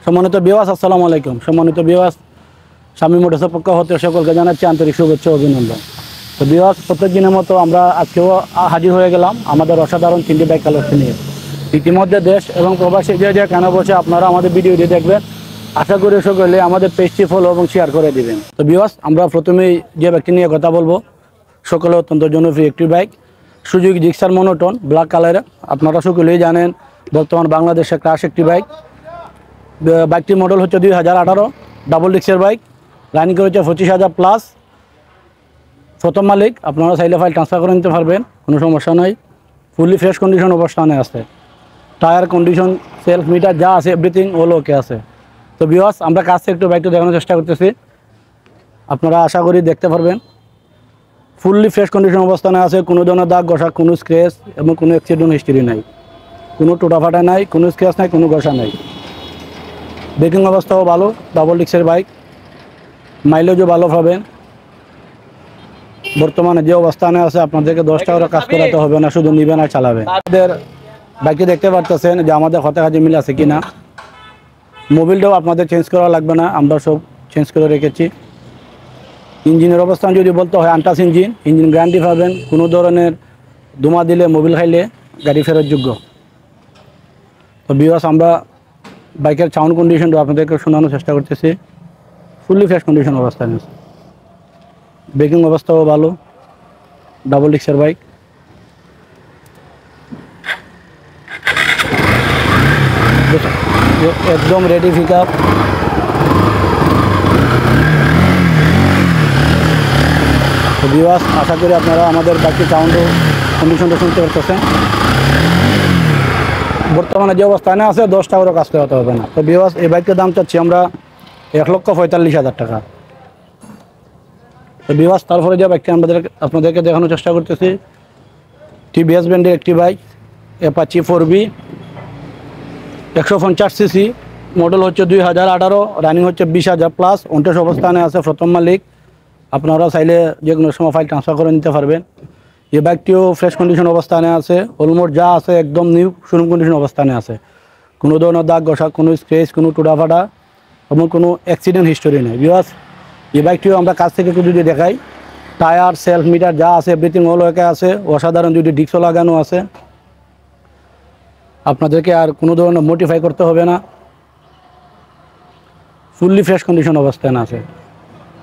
সম্মানিত ভিউয়ার্স, আসসালামু আলাইকুম। সম্মানিত ভিউয়ার্স, স্বামী মোটরসের পক্ষ হতে সকলকে জানাচ্ছি আন্তরিক শুভেচ্ছা ও অভিনন্দন। তো ভিউয়ার্স, প্রত্যেক দিনের মতো আমরা আজকেও হাজির হয়ে গেলাম আমাদের অসাধারণ তিনটি বাইক কালেকশন নিয়ে। ইতিমধ্যে দেশ এবং প্রবাসী যে কেন বসে আপনারা আমাদের ভিডিওটি দেখবেন, আশা করি সকলে আমাদের পেজটি ফলো এবং শেয়ার করে দিবেন। তো ভিউয়ার্স, আমরা প্রথমেই যে বাইকটি নিয়ে কথা বলবো, সকলে অত্যন্ত জনপ্রিয় একটি bike, Suzuki Gixxer monotone black কালারের। আপনারা সকলেই জানেন বর্তমান বাংলাদেশে ক্রাশ একটি বাইক। বাইকটির মডেল হচ্ছে 2018 ডাবল ডিক্সের বাইক, রানিং করেছে 25,000 প্লাস। প্রথম মালিক, আপনারা চাইলে ফাইল ট্রান্সফার করে নিতে পারবেন, কোনো সমস্যা নয়। ফুললি ফ্রেশ কন্ডিশন অবস্থানে আছে, টায়ার কন্ডিশন, সেলফ মিটার যা আছে এভরিথিং অল ওকে আছে। তো ভিউয়ার্স, আমরা কাছে একটু বাইকটা দেখানোর চেষ্টা করতেছি, আপনারা আশা করি দেখতে পারবেন। ফুললি ফ্রেশ কন্ডিশন অবস্থানে আছে, কোনো ধরনের দাগ ঘষা, কোনো স্ক্র্যাচ এবং কোনো অ্যাক্সিডেন্ট হিস্ট্রি নাই, কোনো টোটাফাটা নাই, কোনো স্ক্র্যাচ নাই, কোনো ঘষা নাই। ব্রেকিং অবস্থাও ভালো, ডাবল ডিক্সের বাইক, মাইলেজও ভালো পাবেন। বর্তমানে যে অবস্থানে আছে আপনাদেরকে 10 টাকারও কাজ করাতে হবে না, শুধু নিবেন আর চালাবেন। আমাদের বাইকে দেখতে পারতেছেন যে আমাদের হতাকাজি মিল আছে কিনা। মোবিলটাও আপনাদের চেঞ্জ করা লাগবে না, আমরা সব চেঞ্জ করে রেখেছি। ইঞ্জিনের অবস্থান যদি বলতে হয়, আনটাচ ইঞ্জিন গ্যারান্টি পাবেন। কোনো ধরনের ধোঁয়া দিলে, মোবিল খাইলে গাড়ি ফেরত যোগ্য। তো ভিউয়ার্স, আমরা বাইকের সাউন্ড কন্ডিশনটা আপনাদেরকে শোনানোর চেষ্টা করতেছি। ফুললি ফ্রেশ কন্ডিশন অবস্থানে আছে, ব্রেকিং অবস্থাও ভালো, ডাবল ডিক্সের বাইক। একদম রেডি পিক আপ। তো ভিউয়ার্স, আশা করি আপনারা আমাদের বাইকের সাউন্ড কন্ডিশনটা শুনতে পারতেছেন। বর্তমানে যে অবস্থানে আছে 10 টাকারও কাজ করাতে হবে না। তো ভিউয়ার্স, এই বাইকের দাম চাচ্ছি আমরা 1,45,000 টাকা। তো ভিউয়ার্স, তারপরে যে বাইকটি আপনাদেরকে দেখানোর চেষ্টা করতেছি, টিভিএস ব্র্যান্ডের একটি bike, Apache 4B, 150 CC, model হচ্ছে 2018, রানিং হচ্ছে 20,000 প্লাস, অনটেস্ট অবস্থানে আছে। প্রথম মালিক, আপনারা চাইলে যে কোনো সময় ফাইল ট্রান্সফার করে নিতে পারবেন। এই বাইকটিও ফ্রেশ কন্ডিশন অবস্থানে আছে, অলমোস্ট যা আছে একদম নিউ শোরুম কন্ডিশন অবস্থানে আছে। কোনো ধরনের দাগ ঘষা, কোনো স্ক্র্যাচ, কোনো টুটাফাটা এবং কোনো অ্যাক্সিডেন্ট হিস্টোরি নেই। ভিউয়ার্স, এই বাইকটিও আমরা কাছ থেকে একটু যদি দেখাই, টায়ার, সেলফ মিটার যা আছে এভরিথিং অল ওকে আছে। অসাধারণ দুটি ডিস্কও লাগানো আছে, আপনাদেরকে আর কোনো ধরনের মডিফাই করতে হবে না। ফুললি ফ্রেশ কন্ডিশন অবস্থানে আছে।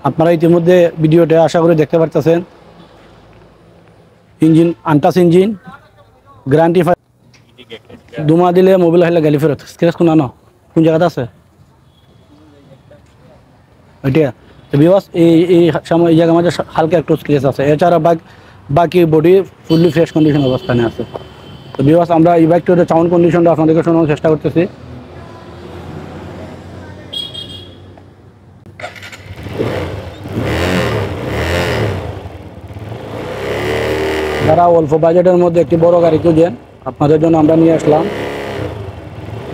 আপনারা ইতিমধ্যে ভিডিওতে আশা করে দেখতে পারতেছেন। ইঞ্জিন আনটাচ ইঞ্জিন, গ্যারান্টি ধোঁয়া দিলে, মোবিল হাইলে গাড়ি ফেরত। স্ক্র্যাচ কোন আনো, কোন জায়গাতে আছে এটা? তো ভিউয়ার্স, এই জায়গার মাঝে হালকা একটু স্ক্র্যাচ আছে, এছাড়া বাকি বডি ফুললি ফ্রেশ কন্ডিশন অবস্থানে আছে। তো ভিউয়ার্স, আমরা এই বাইকটির সাউন্ড কন্ডিশনটা আপনাদেরকে শোনানোর চেষ্টা করতেছি। যারা অল্প বাজেটের মধ্যে একটি বড় গাড়ি খুঁজেন, আপনাদের জন্য আমরা নিয়ে আসলাম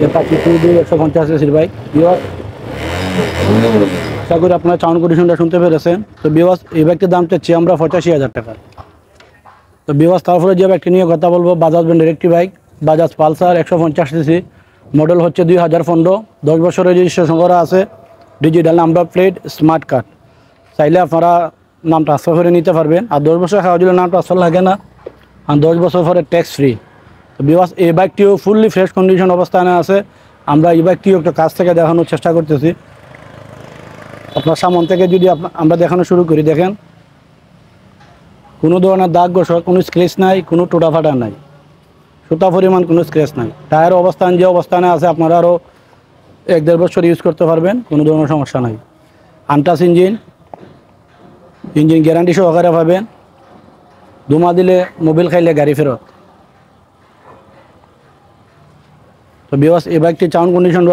অ্যাপাচি 2B 150 সিসির বাইক। ভিউয়ার্স, আশা করি আপনারা সাউন্ড কন্ডিশনটা শুনতে পেরেছেন। তো ভিউয়ার্স, এই বাইকটির দাম চাচ্ছি আমরা 85,000 টাকা। তো ভিউয়ার্স, তারপরে যে বাইকটি নিয়ে কথা বলবো, বাজাজ ব্র্যান্ডের একটি bike, Bajaj Pulsar 150 CC, model হচ্ছে 2015, 10 বছরের রেজিস্ট্রেশন করা আছে, digital number plate, smart card. চাইলে আপনারা নাম ট্রান্সফার করে নিতে পারবেন। আর 10 বছর খাওয়া দিলে নাম ট্রান্সফার লাগে না, আর 10 বছর পরে ট্যাক্স ফ্রি। তো ভিউয়ার্স, এই বাইকটিও ফুললি ফ্রেশ কন্ডিশন অবস্থানে আছে। আমরা এই বাইকটিও একটু কাছ থেকে দেখানোর চেষ্টা করতেছি। আপনার সামন থেকে যদি আমরা দেখানো শুরু করি, দেখেন কোনো ধরনের দাগ ঘষা, কোনো স্ক্র্যাচ নাই, কোনো টোটাফাটা নাই, সুতা পরিমাণ কোনো স্ক্র্যাচ নাই। টায়ার অবস্থান যে অবস্থানে আছে আপনারা আরও 1-1.5 বছর ইউজ করতে পারবেন, কোনো ধরনের সমস্যা নাই। আনটাচ ইঞ্জিন গ্যারান্টি সহকারে পাবেন। ধোঁয়া দিলে, মোবিল খাইলে গাড়ি ফেরত। তো ভিউয়ার্স, এই বাইকটির সাউন্ড কন্ডিশনটা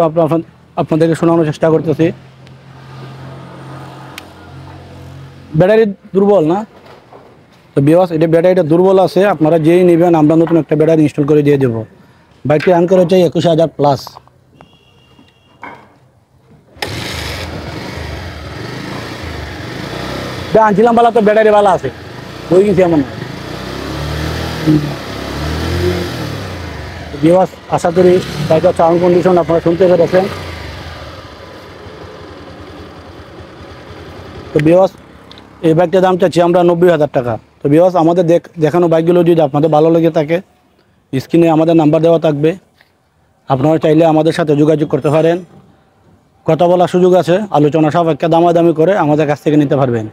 আপনাদেরকে শোনানোর চেষ্টা করতেছি। ব্যাটারি দুর্বল না? তো ভিউয়ার্স, এটা ব্যাটারিটা দুর্বল আছে, আপনারা যেই নেবেন আমরা নতুন একটা ব্যাটারি ইনস্টল করে দিয়ে দেবো। বাইকটি রান করে হচ্ছে 21,000 প্লাস। আনছিলাম বালা, তো ব্যাটারি ভালো আছে, হয়ে গেছি এমন। ভিউয়ার্স, আশা করি বাইকের সাউন্ড কন্ডিশন আপনারা শুনতে পেরেছেন। তো বিওয়াস এই বাইকটার দাম চাচ্ছি আমরা 90,000 টাকা। তো বিওয়াস আমাদের দেখানো বাইকগুলো যদি আপনাদের ভালো লেগে থাকে, স্ক্রিনে আমাদের নাম্বার দেওয়া থাকবে, আপনারা চাইলে আমাদের সাথে যোগাযোগ করতে পারেন। কথা বলার সুযোগ আছে, আলোচনা সাপেক্ষে দামাদামি করে আমাদের কাছ থেকে নিতে পারবেন।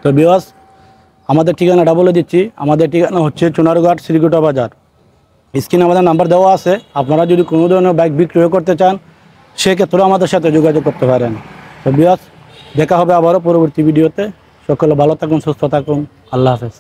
তো বিওয়াস আমাদের ঠিকানাটা বলে দিচ্ছি, আমাদের ঠিকানা হচ্ছে চুনারঘাট শ্রীকুটা বাজার। স্ক্রিনে আমাদের নাম্বার দেওয়া আছে, আপনারা যদি কোনো ধরনের বাইক বিক্রয় করতে চান সেক্ষেত্রেও আমাদের সাথে যোগাযোগ করতে পারেন। তো বিওয়াস দেখা হবে আবারও পরবর্তী ভিডিওতে। সকলে ভালো থাকুন, সুস্থ থাকুন, আল্লাহ হাফেজ।